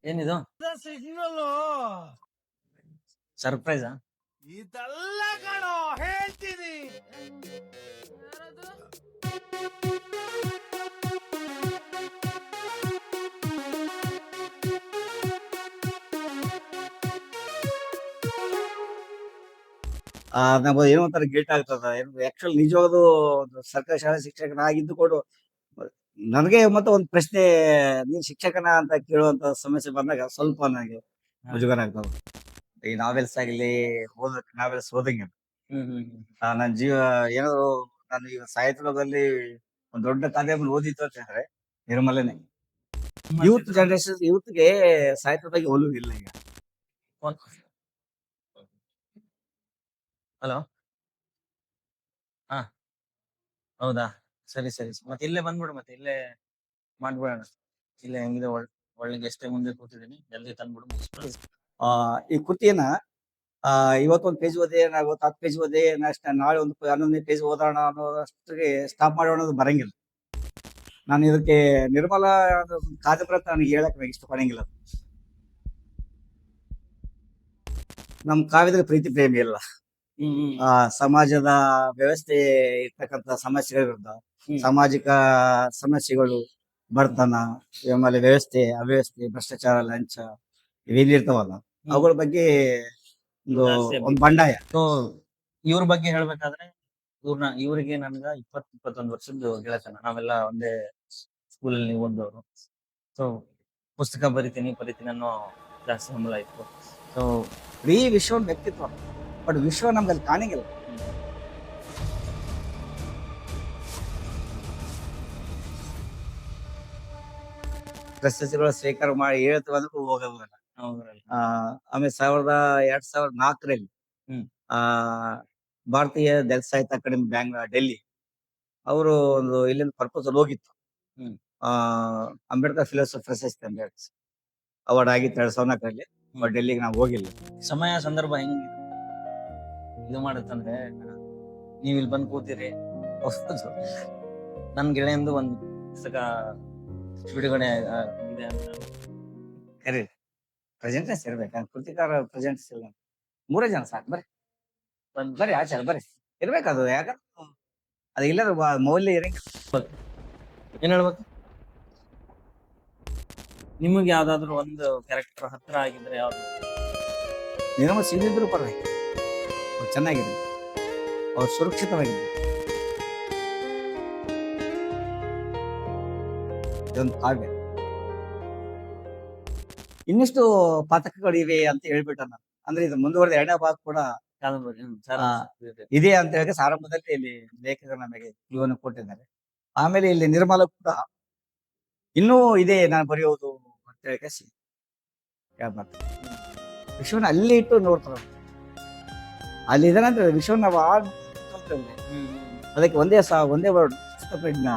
ಏನಿದು ಸಿಗ್ನಲ್ ಸರ್ಪ್ರೈಸಾ? ಇದೆಲ್ಲ ಕಣೋ ಹೇಳ್ತೀನಿ. ನಮ್ಗೆ ಏನೋ ಒಂಥರ ಗಿಲ್ಟ್ ಆಗ್ತದ. ಆಕ್ಚುಲಿ ನಿಜವಾಗ್ಲೂ ಒಂದು ಸರ್ಕಾರಿ ಶಾಲೆ ಶಿಕ್ಷಕನಾಗಿದ್ದು ಕೂಡ ನನಗೆ ಮತ್ತೆ ಒಂದು ಪ್ರಶ್ನೆ, ನೀನ್ ಶಿಕ್ಷಕನ ಅಂತ ಕೇಳುವಂತ ಸಮಸ್ಯೆ ಬಂದಾಗ ಸ್ವಲ್ಪ ನನಗೆ ಮುಜುಗರ ಆಗ್ತದೆ. ಈ ನಾವೆಲ್ಸ್ ಆಗಲಿ ನಾವೆಲ್ಸ್ ಓದಂಗೆ ನನ್ನ ಜೀವ ಏನಾದ್ರು ನಾನು ಈಗ ಸಾಹಿತ್ಯದಲ್ಲಿ ಒಂದು ದೊಡ್ಡ ಕಾವ್ಯವನ್ನು ಓದಿತ್ತು ಅಂತ ಹೇಳಿದ್ರೆ ನಿರ್ಮಲನೆ. ಯೂತ್ ಜನರೇಷನ್ ಯೂತ್ಗೆ ಸಾಹಿತ್ಯದ ಬಗ್ಗೆ ಒಲವು ಇಲ್ಲ ಈಗ. ಹಲೋ, ಹಾ ಹೌದಾ, ಸರಿ ಸರಿ. ಮತ್ತೆ ಇಲ್ಲೇ ಬಂದ್ಬಿಡು, ಮತ್ತೆ ಇಲ್ಲೇ ಮಾಡ್ಬಿಡೋಣ. ಇಲ್ಲೇ ಹೆಂಗಿದೆ ಒಳ್ಳೆ ಗೆಸ್ಟ್ ಮುಂದೆ ಕೂತಿದ್ದೀನಿ, ಜಲ್ದಿ ತಂದ್ಬಿಡು, ಮುಗಿಸ್ಬಿಡು. ಈ ಕೃತಿಯನ್ನ ಇವತ್ತೊಂದು ಪೇಜ್ ಓದಿ, ಇವತ್ತು 10 ಪೇಜ್ ಓದಿ, ನಾಳೆ ಒಂದು 11ನೇ ಪೇಜ್ ಓದೋಣ ಅನ್ನೋದಷ್ಟಿಗೆ ಸ್ಟಾಪ್ ಮಾಡೋಣ ಅನ್ನೋದು ಬರಂಗಿಲ್ಲ. ನಾನು ಇದಕ್ಕೆ ನಿರ್ಮಲ ಕಾದಂಬರಿ ಅಂತ ನನಗೆ ಹೇಳಕ್ ನನಗೆ ಇಷ್ಟಪಡಂಗಿಲ್ಲ. ನಮ್ ಕಾವ್ಯದಲ್ಲಿ ಪ್ರೀತಿ ಪ್ರೇಮಿ ಇಲ್ಲ. ಸಮಾಜದ ವ್ಯವಸ್ಥೆ ಇರ್ತಕ್ಕಂಥ ಸಮಸ್ಯೆಗಳ ವಿರುದ್ಧ, ಸಾಮಾಜಿಕ ಸಮಸ್ಯೆಗಳು, ಬಡತನ, ಆಮೇಲೆ ವ್ಯವಸ್ಥೆ, ಅವ್ಯವಸ್ಥೆ, ಭ್ರಷ್ಟಾಚಾರ, ಲಂಚ ಇವೇನಿರ್ತಾವಲ್ಲ ಅವುಗಳ ಬಗ್ಗೆ ಒಂದು ಬಂಡಾಯ. ಸೊ ಇವ್ರ ಬಗ್ಗೆ ಹೇಳ್ಬೇಕಾದ್ರೆ ಇವ್ರಿಗೆ ನನ್ಗ 21 ವರ್ಷದ ಗೆಳತನ. ನಾವೆಲ್ಲ ಒಂದೇ ಸ್ಕೂಲಲ್ಲಿ ಓದೋರು. ಸೊ ಪುಸ್ತಕ ಬರಿತೀನಿ ಅನ್ನೋ ಜಾಸ್ತಿ ಹಂಬಲ ಇತ್ತು. ಸೊ ಇಡೀ ವಿಶ್ವ ಒಂದು ವ್ಯಕ್ತಿತ್ವ, ಬಟ್ ವಿಶ್ವ ನಮ್ಗಲ್ಲಿ ಕಾಣಂಗಿಲ್ಲ. ಪ್ರಶಸ್ತಿಗಳ ಸ್ವೀಕಾರ ಮಾಡಿ ಹೇಳ್ತೀವಿ ಅಂದ್ರೂ ಹೋಗೋದಿಲ್ಲ. ಆಮೇಲೆ 2004ರಲ್ಲಿ ಭಾರತೀಯ ದಲಿತ ಸಾಹಿತ್ಯ ಅಕಾಡೆಮಿ ಡೆಲ್ಲಿ ಅವರು ಒಂದು ಇಲ್ಲಿಂದ ಪ್ರಪೋಸಲ್ ಹೋಗಿತ್ತು. ಅಂಬೇಡ್ಕರ್ ಫಿಲಾಸಫಿ ಪ್ರಶಸ್ತಿ ಅಂಬೇಡ್ಕರ್ ಅವಾರ್ಡ್ ಆಗಿತ್ತು 2004ರಲ್ಲಿ. ಬಟ್ ಡೆಲ್ಲಿಗೆ ನಾವು ಹೋಗಿಲ್ಲ. ಸಮಯ ಸಂದರ್ಭ ಹೆಂಗ್ ಇದು ಮಾಡುತ್ತಂದ್ರೆ, ನೀವ್ ಇಲ್ಲಿ ಬಂದು ಕೂತಿರಿ, ನನ್ ಗೆಳೆಯಂದು ಒಂದು ಪುಸ್ತಕ ಬಿಡುಗಡೆ ಇದೆ ಅಂತ ಕರೀರಿ, ಪ್ರೆಸೆಂಟೆನ್ಸ್ ಇರ್ಬೇಕು. ಕೃತಿಕಾರ ಪ್ರೆಸೆಂಟೆನ್ಸ್ ಇಲ್ಲ, 3 ಜನ ಸಾಕು. ಬರ್ರಿ ಆಚಾರ ಬರ್ರಿ, ಇರ್ಬೇಕದು. ಯಾಕಂದ್ರೆ ಅದು ಇಲ್ಲದ ಮೌಲ್ಯ ಇರಂಗಿಲ್ಲ. ಏನ್ ಹೇಳ್ಬೇಕು? ನಿಮಗೆ ಯಾವ್ದಾದ್ರು ಒಂದು ಕ್ಯಾರೆಕ್ಟರ್ ಹತ್ರ ಆಗಿದ್ರೆ ಯಾವ್ದು? ಏನೋ ಸಿಗದಿದ್ರು ಪರವಾಗಿ, ಅವ್ರು ಚೆನ್ನಾಗಿದೆ, ಅವ್ರು ಸುರಕ್ಷಿತವಾಗಿದೆ. ಇದೊಂದು ಕಾವ್ಯ. ಇನ್ನಿಷ್ಟು ಪಾತಕಗಳಿವೆ ಅಂತ ಹೇಳ್ಬಿಟ್ಟ ನಾನು. ಅಂದ್ರೆ ಇದು ಮುಂದುವರೆದ 2ನೇ ಭಾಗ ಕೂಡ ಇದೆ ಅಂತ ಹೇಳಿ ಆರಂಭದಲ್ಲಿ ಇಲ್ಲಿ ಲೇಖಕರು ನಮಗೆ ಇವನು ಕೊಟ್ಟಿದ್ದಾರೆ. ಆಮೇಲೆ ಇಲ್ಲಿ ನಿರ್ಮಲ ಕೂಡ ಇನ್ನೂ ಇದೆ ನಾನು ಬರೆಯೋದು ಅಂತ ಹೇಳಿ ವಿಶ್ವನ ಅಲ್ಲಿ ಇಟ್ಟು ನೋಡ್ತಾರ. ಅಲ್ಲಿ ಇದನಂದ್ರೆ ವಿಶ್ವನ ಅದಕ್ಕೆ ಒಂದೇ ವರ್ಡ್ ಪ್ರಜ್ಞಾ